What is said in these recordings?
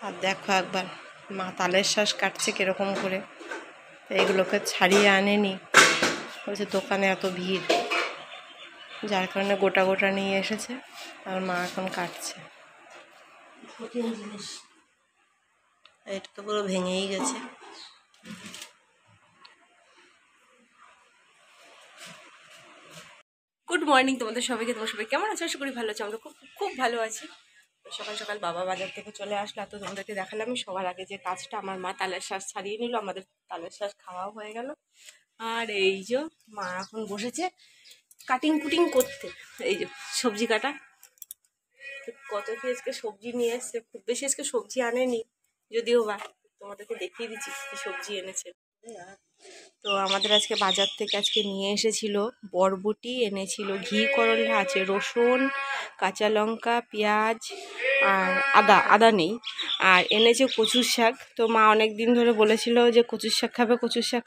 আর দেখো একবার মা তালের শ্বাস কাটছে কীরকম করে, এইগুলোকে ছাড়িয়ে আনেনি, বলছে দোকানে এত ভিড়, যার কারণে গোটা গোটা নিয়ে এসেছে আর মা এখন কাটছে। এটা তো পুরো ভেঙেই গেছে। গুড মর্নিং তোমাদের সবাইকে, তোমার সবাই কেমন আছো? আশা করি ভালো আছো। আমরা খুব খুব ভালো আছি। সকাল সকাল বাবা বাজার থেকে চলে আসলো, তো তোমাদেরকে দেখালাম সবার আগে যে কাজটা। আমার মা তালের শ্বাস ছাড়িয়ে নিল, আমাদের তালের শ্বাস খাওয়াও হয়ে গেল। আর এই যে মা এখন বসেছে কাটিং কুটিং করতে। এই যে সবজি কাটা, কত কি আজকে সবজি নিয়ে এসছে, খুব বেশি আজকে সবজি আনেনি যদিও বা, তোমাদেরকে দেখিয়ে দিচ্ছি কি সবজি এনেছে। তো আমাদের আজকে বাজার থেকে আজকে নিয়ে এসেছিল বরবটি, এনেছিল ঘি করলা, আছে রসুন, কাঁচা লঙ্কা, পেঁয়াজ আর আদা নেই, আর এনেছে কচুর শাক। তো মা অনেক দিন ধরে বলেছিল যে কচুর শাক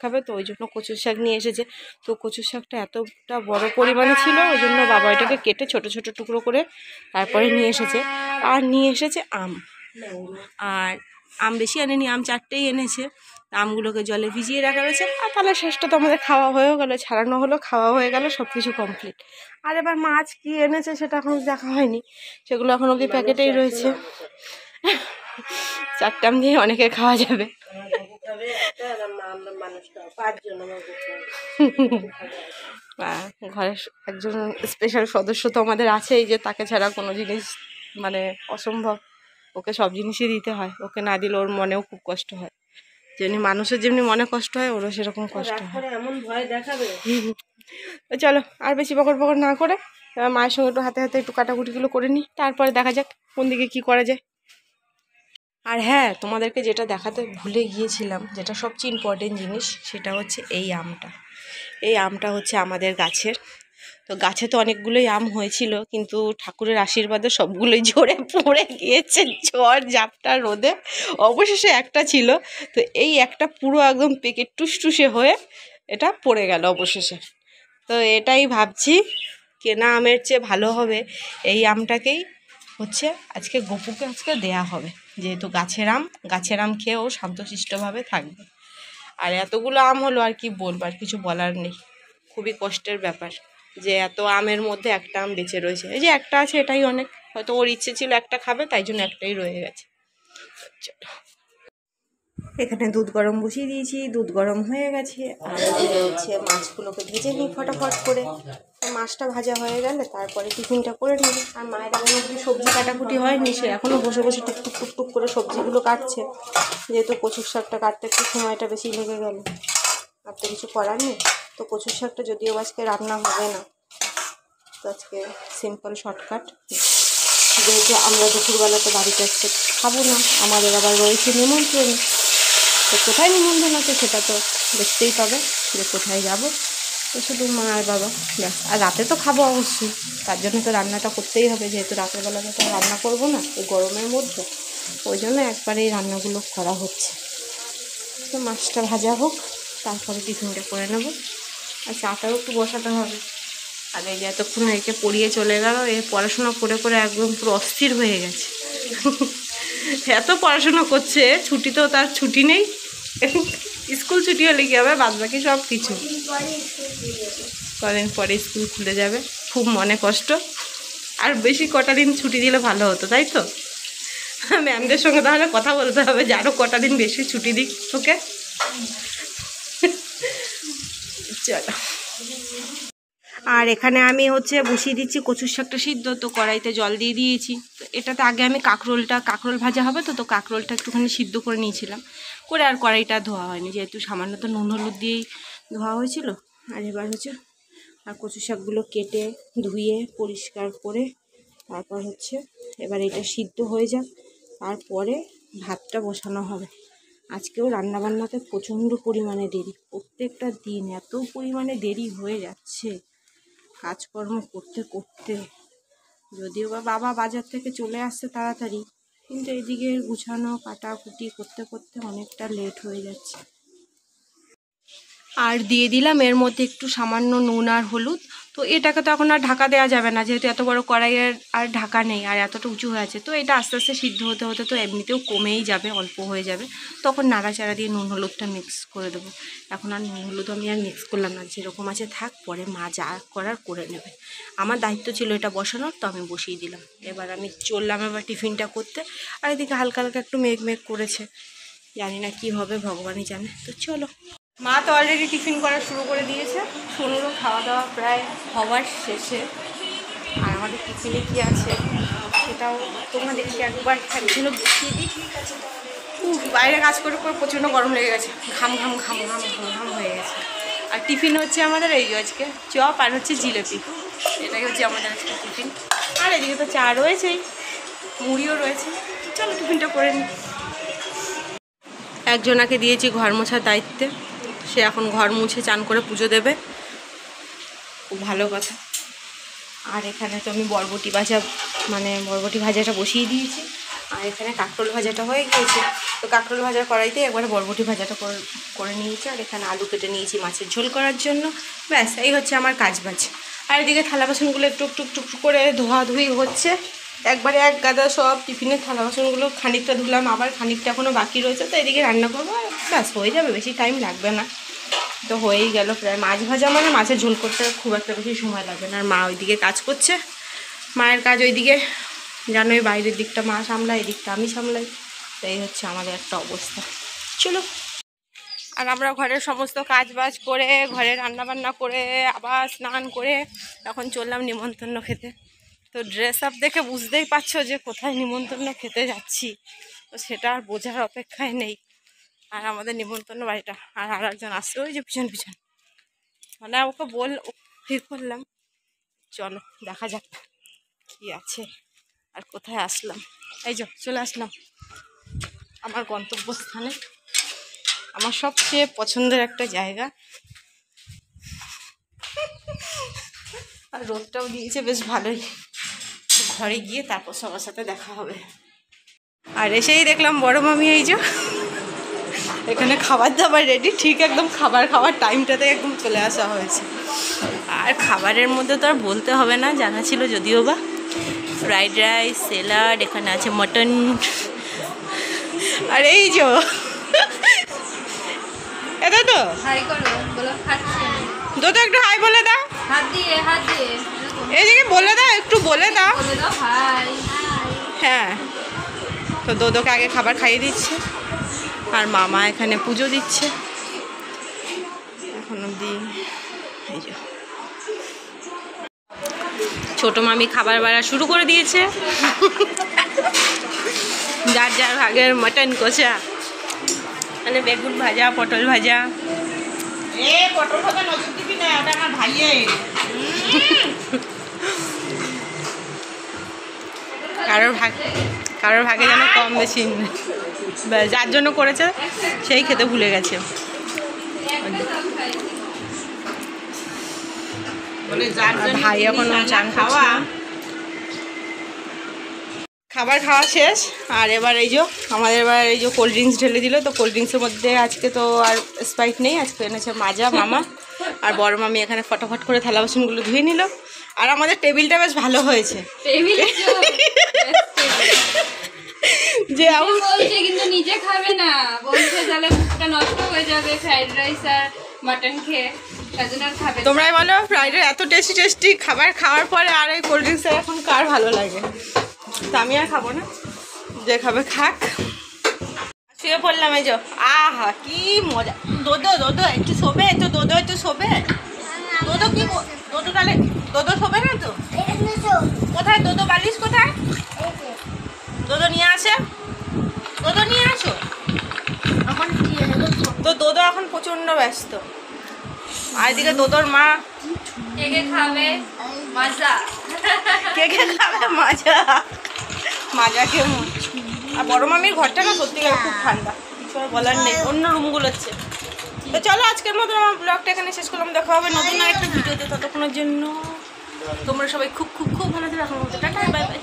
খাবে, তো ওই জন্য কচুর শাক নিয়ে এসেছে। তো কচুর শাকটা এতটা বড় পরিমাণে ছিল, ওই জন্য বাবা এটাকে কেটে ছোট ছোট টুকরো করে তারপরে নিয়ে এসেছে। আর নিয়ে এসেছে আম, আর আম বেশি আনেনি, আম 4টেই এনেছে। আমগুলোকে জলে ভিজিয়ে রাখা রয়েছে। আর তালের শ্বাসটা তো আমাদের খাওয়া হয়েও গেলো, ছাড়ানো হলো, খাওয়া হয়ে গেল, সব কিছু কমপ্লিট। আর এবার মাছ কি এনেছে সেটা এখন দেখা হয়নি, সেগুলো এখন অবধি প্যাকেটেই রয়েছে। 4টে আম দিয়ে অনেকে খাওয়া যাবে। ঘরের একজন স্পেশাল সদস্য তো আমাদের আছেই, যে তাকে ছাড়া কোনো জিনিস মানে অসম্ভব, ওকে সব জিনিসই দিতে হয়, ওকে না দিলে ওর মনেও খুব কষ্ট হয়। যেমনি মানুষের যেমনি মনে কষ্ট হয়, ওরও সেরকম কষ্ট হয়। এমন ভয় দেখাবে। তো চলো আর বেশি বকর বকর না করে মায়ের সঙ্গে একটু হাতে হাতে একটু কাটাকুটিগুলো করে নিই, তারপরে দেখা যাক কোন দিকে কি করা যায়। আর হ্যাঁ, তোমাদেরকে যেটা দেখাতে ভুলে গিয়েছিলাম, যেটা সবচেয়ে ইম্পর্টেন্ট জিনিস, সেটা হচ্ছে এই আমটা। এই আমটা হচ্ছে আমাদের গাছের। তো গাছে তো অনেকগুলোই আম হয়েছিল, কিন্তু ঠাকুরের আশীর্বাদে সবগুলোই ঝরে পড়ে গিয়েছে ঝড় ঝাপটা রোদে। অবশেষে একটা ছিল, তো এই একটা পুরো একদম পেকে টুসটুসে হয়ে এটা পড়ে গেল অবশেষে। তো এটাই ভাবছি, কেনা আমের চেয়ে ভালো হবে এই আমটাকেই হচ্ছে আজকে গপুকে আজকে দেয়া হবে, যেহেতু গাছের আম খেয়েও শান্তশিষ্টভাবে থাকবে। আর এতগুলো আম হলো, আর কি বলবো, আর কিছু বলার নেই। খুবই কষ্টের ব্যাপার যে এত আমের মধ্যে একটা আম বেঁচে রয়েছে। এই যে একটা আছে, এটাই অনেক, হয়তো ওর ইচ্ছে ছিল একটা খাবে, তাই জন্য একটাই রয়ে গেছে। এখানে দুধ গরম বসিয়ে দিয়েছি, দুধ গরম হয়ে গেছে। আর হচ্ছে মাছগুলোকে ভেজে নিই ফটাফট করে। মাছটা ভাজা হয়ে গেলে তারপরে টিফিনটা করে নিই। আর মায়ের এখনো অবধি সবজি কাটাকুটি হয়নি, সে এখনও বসে বসে টুকটুক টুকটুক করে সবজিগুলো কাটছে। যেহেতু কচুর শাকটা কাটতে একটু সময়টা বেশি লেগে গেল, আর তো কিছু করার নেই। তো কচুর শাকটা যদিও আজকে রান্না হবে না, তো আজকে সিম্পল শর্টকাট, যেহেতু আমরা দুপুরবেলাতে বাড়িতে আজকে খাবো না, আমাদের আবার রয়েছে নিমন্ত্রণ। তো কোথায় নিমন্ত্রণ আছে সেটা তো দেখতেই পাবে যে কোথায় যাব। তো শুধু মা আর বাবা ব্যাস। আর রাতে তো খাবো অবশ্যই, তার জন্য তো রান্নাটা করতেই হবে, যেহেতু রাতের বেলাতে তো রান্না করবো না এই গরমের মধ্যে, ওই জন্য একবারেই রান্নাগুলো করা হচ্ছে। তো মাছটা ভাজা হোক, তারপরে টিফিনটা করে নেবো। আর চাটাও একটু বসাতে হবে। আর এই যে এতক্ষণ একে পড়িয়ে চলে গেল, এ পড়াশোনা করে করে একদম পুরো অস্থির হয়ে গেছে। এত পড়াশোনা করছে, ছুটিতেও তার ছুটি নেই। স্কুল ছুটি হলে কি হবে, বাদ বাকি সব কিছু। কদিন পরে স্কুল খুলে যাবে, খুব মনে কষ্ট। আর বেশি কটা দিন ছুটি দিলে ভালো হতো, তাই তো? ম্যামদের সঙ্গে তাহলে কথা বলতে হবে যে আরও কটা দিন বেশি ছুটি দিক ওকে। চলো। আর এখানে আমি হচ্ছে বসিয়ে দিচ্ছি কচুর শাকটা সিদ্ধ। তো কড়াইতে জল দিয়ে দিয়েছি। তো এটাতে আগে আমি কাঁকরোল ভাজা হবে, তো কাঁকরোলটা একটুখানি সিদ্ধ করে নিয়েছিলাম, করে আর কড়াইটা ধোয়া হয়নি, যেহেতু সামান্য তো নুন হলুদ দিয়েই ধোয়া হয়েছিল। আর এবার হচ্ছে আর কচু শাকগুলো কেটে ধুয়ে পরিষ্কার করে তারপর হচ্ছে এবার এটা সিদ্ধ হয়ে যাক, তারপরে ভাতটা বসানো হবে। আজকেও রান্নাবান্নাতে প্রচণ্ড পরিমাণে দেরি, প্রত্যেকটা দিন এত পরিমাণে দেরি হয়ে যাচ্ছে কাজকর্ম করতে করতে। যদিও বা বাবা বাজার থেকে চলে আসছে তাড়াতাড়ি, কিন্তু এদিকে গুছানো কাটাকুটি করতে করতে অনেকটা লেট হয়ে যাচ্ছে। আর দিয়ে দিলাম এর মধ্যে একটু সামান্য নুন আর হলুদ। তো এটাকে তো এখন আর ঢাকা দেওয়া যাবে না, যেহেতু এত বড় কড়াইয়ের আর ঢাকা নেই আর এতটা উঁচু হয়ে আছে। তো এটা আস্তে আস্তে সিদ্ধ হতে হতে তো এমনিতেও কমেই যাবে, অল্প হয়ে যাবে। তখন নাড়াচাড়া দিয়ে নুন হলুদটা মিক্স করে দেবো। এখন আর নুন হলুদ আমি আর মিক্স করলাম না, যেরকম আছে থাক, পরে মা যা করার করে নেবে। আমার দায়িত্ব ছিল এটা বসানোর, তো আমি বসিয়ে দিলাম। এবার আমি চললাম এবার টিফিনটা করতে। আর এদিকে হালকা হালকা একটু মেঘ মেঘ করেছে, জানি না কি হবে, ভগবানই জানে। তো চলো, মা তো অলরেডি টিফিন করা শুরু করে দিয়েছে, সোনুরও খাওয়া দাওয়া প্রায় হওয়ার শেষে। আর আমাদের টিফিনে কী আছে সেটাও তোমাদেরকে একবার একদিনও দেখিয়ে দিই। বাইরে কাজ করে করে প্রচণ্ড গরম লেগে গেছে, ঘাম ঘাম ঘাম ঘাম ঘাম ঘাম হয়ে গেছে। আর টিফিন হচ্ছে আমাদের এই আজকে চপ আর হচ্ছে জিলেপি, এটাই হচ্ছে আমাদের আজকে টিফিন। আর এদিকে তো চা রয়েছেই, মুড়িও রয়েছে। চলো টিফিনটা করে নিই। একজনাকে দিয়েছি ঘর মোছার দায়িত্বে, সে এখন ঘর মুছে চান করে পুজো দেবে, খুব ভালো কথা। আর এখানে তো আমি বরবটি ভাজাটা বসিয়ে দিয়েছি। আর এখানে কাঁকরোল ভাজাটা হয়ে গিয়েছে, তো কাঁকরোল ভাজার কড়াইতে একবারে বরবটি ভাজাটা করে নিয়েছি। আর এখানে আলু কেটে নিয়েছি মাছের ঝোল করার জন্য। ব্যাস, এই হচ্ছে আমার কাজ বাজ। আর এদিকে থালা বাসনগুলো একটু একটু একটু একটু করে ধোয়াধুয়ি হচ্ছে, একবারে এক গাদা সব টিফিনের থালা বাসনগুলো খানিকটা ধুলাম, আবার খানিকটা এখনও বাকি রয়েছে। তো এদিকে রান্না করবো, ব্যাস হয়ে যাবে, বেশি টাইম লাগবে না। তো হয়েই গেল প্রায়। মাছ ভাজা মানে মাছের ঝোল করতে খুব একটা বেশি সময় লাগবে না। আর মা ওইদিকে কাজ করছে, মায়ের কাজ ওইদিকে, জানোই বাইরের দিকটা মা সামলায়, এদিকটা আমি সামলাই। তো এই হচ্ছে আমাদের একটা অবস্থা। চলো, আর আমরা ঘরের সমস্ত কাজ বাজ করে, ঘরে রান্নাবান্না করে, আবার স্নান করে এখন চললাম নিমন্ত্রণ খেতে। তো ড্রেস আপ দেখে বুঝতেই পারছো যে কোথায় নিমন্ত্রণ খেতে যাচ্ছি, তো সেটা আর বোঝার অপেক্ষায় নেই। আর আমাদের নিমন্ত্রণ বাড়িটা, আর একজন আসছে ওই যে পিছন পিছন, মানে ওকে ঠিক করলাম চলো দেখা যাক কি আছে আর কোথায় আসলাম। এই যে চলে আসলাম আমার গন্তব্যস্থানে, আমার সবচেয়ে পছন্দের একটা জায়গা। আর রোদটাও দিয়েছে বেশ ভালোই। ঘরে গিয়ে তারপর সবার সাথে দেখা হবে। আর এসেই দেখলাম বড় মামি এই যে এখানে খাবার দাবার রেডি, ঠিক একদম খাওয়ার টাইমটাতে একদম চলে আসা হয়েছে। আর খাবারের মধ্যে তো আর বলতে হবে না, জানা ছিল যদিও বা। ফ্রাইড রাইস, স্যালাড, এখানে আছে মটন। আর এই যে এটা তো তো একটু হাই বলে দাও, এইদিকে বলে দাও, একটু বলে দাও। হ্যাঁ, তো দোদোকে আগে খাবার খাইয়ে দিচ্ছে, আর মামা এখানে পুজো দিচ্ছে এখন অব্দি। এই যে ছোটো মামি খাবার বাড়া শুরু করে দিয়েছে, যার যার ভাগের মটন কষা, মানে বেগুন ভাজা, পটল ভাজা। পটল ভাজা নজর দিবি না, ওটা আমার ভাইয়ের। কারোর ভাগে যেন কম বেশি, যার জন্য করেছে সেই খেতে ভুলে গেছে। ভাই এখন চান খাওয়া, খাবার খাওয়া শেষ। আর এবার এই যে আমাদের এই যে কোল্ড ড্রিঙ্কস ঢেলে দিল। তো কোল্ড ড্রিঙ্কসের মধ্যে আজকে তো আর স্প্রাইট নেই, আজকে এনেছে মাজা মামা। আর বড় মামি এখানে ফটাফট করে থালা বাসনগুলো ধুয়ে নিল। আর আমাদের টেবিলটা বেশ ভালো হয়েছে, যে কিন্তু নিজে খাবে না, বলছে তাহলে মুখটা নষ্ট হয়ে যাবে ফ্রাইড রাইস আর মাটন খেয়ে, খাবে। তোমরাই বলো, ফ্রাইড রাইস এত টেস্টি খাবার খাওয়ার পরে আর এই কোল্ড ড্রিঙ্কস এখন কার ভালো লাগে? তো আমি আর খাবো না, যে খাবে খাক। শুয়ে পড়লাম এই যে, আহা কি মজা। দোদো একটু শোবে, তো দোদো একটু শোবে। দোদো কি দোদো তাহলে দোদো শোবে না তো? কোথায় দোদো বালিশ কোথায়? দোদো নিয়ে আসো। এখন তো দোদো এখন প্রচন্ড ব্যস্ত। আর এদিকে দোদোর মা কেকে খাবে মাজা, মাজাকে। আর বড় মামির ঘরটা না সত্যি খুব ঠান্ডা, কিছু আর বলার নেই, অন্য রুমগুলো হচ্ছে। তো চলো আজকের মতো আমার ব্লগটা এখানে শেষ করলাম, দেখা হবে নতুন আরেকটা ভিডিওতে। ততক্ষণের জন্য তোমরা সবাই খুব খুব খুব ভালো থাকো। Tata, bye bye.